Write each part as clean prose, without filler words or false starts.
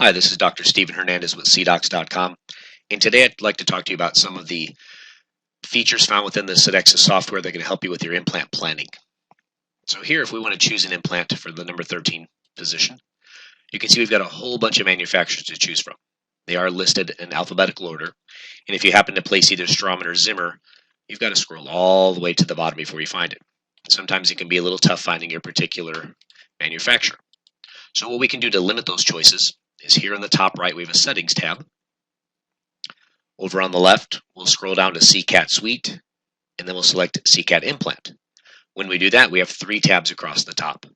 Hi, this is Dr. Stephen Hernandez with CDOCS.com, and today I'd like to talk to you about some of the features found within the CDOCS software that can help you with your implant planning. So here, if we want to choose an implant for the number 13 position, you can see we've got a whole bunch of manufacturers to choose from. They are listed in alphabetical order, and if you happen to place either Straumann or Zimmer, you've got to scroll all the way to the bottom before you find it. Sometimes it can be a little tough finding your particular manufacturer. So what we can do to limit those choices is here in the top right, we have a settings tab. Over on the left, we'll scroll down to CCAT Suite, and then we'll select CCAT Implant. When we do that, we have 3 tabs across the top.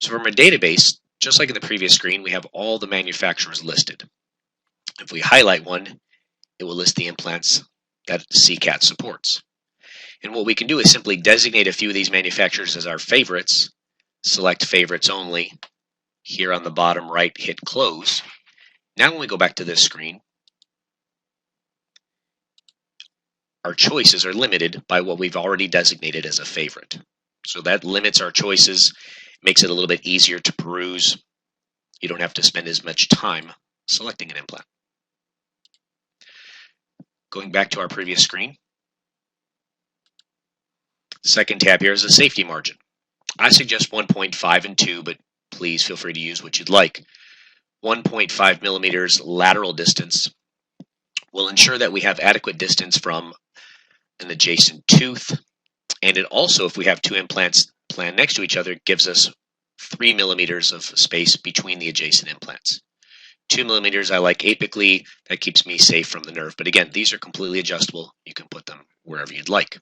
So from our database, just like in the previous screen, we have all the manufacturers listed. If we highlight one, it will list the implants that CCAT supports. And what we can do is simply designate a few of these manufacturers as our favorites, select favorites only. Here on the bottom right, hit close. Now when we go back to this screen, our choices are limited by what we've already designated as a favorite. So that limits our choices, makes it a little bit easier to peruse. You don't have to spend as much time selecting an implant. Going back to our previous screen, second tab here is a safety margin. I suggest 1.5 and 2, but please feel free to use what you'd like. 1.5 millimeters lateral distance will ensure that we have adequate distance from an adjacent tooth, and it also, if we have 2 implants planned next to each other, gives us 3 millimeters of space between the adjacent implants. 2 millimeters I like apically, that keeps me safe from the nerve, but again, these are completely adjustable. You can put them wherever you'd like.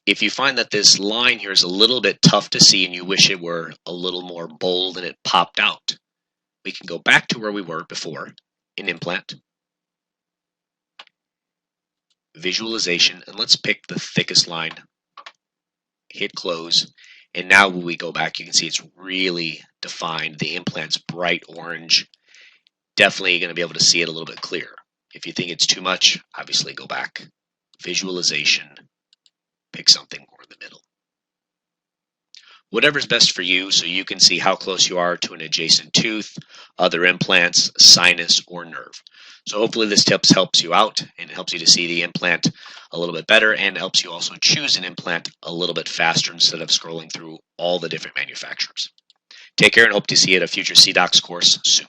If you find that this line here is a little bit tough to see and you wish it were a little more bold and it popped out, we can go back to where we were before in implant, visualization, and let's pick the thickest line, hit close, and now when we go back, you can see it's really defined. The implant's bright orange. Definitely going to be able to see it a little bit clearer. If you think it's too much, obviously go back, visualization, pick something more in the middle. Whatever's best for you so you can see how close you are to an adjacent tooth, other implants, sinus, or nerve. So hopefully this tips helps you out and helps you to see the implant a little bit better and helps you also choose an implant a little bit faster instead of scrolling through all the different manufacturers. Take care and hope to see you at a future CDOCS course soon.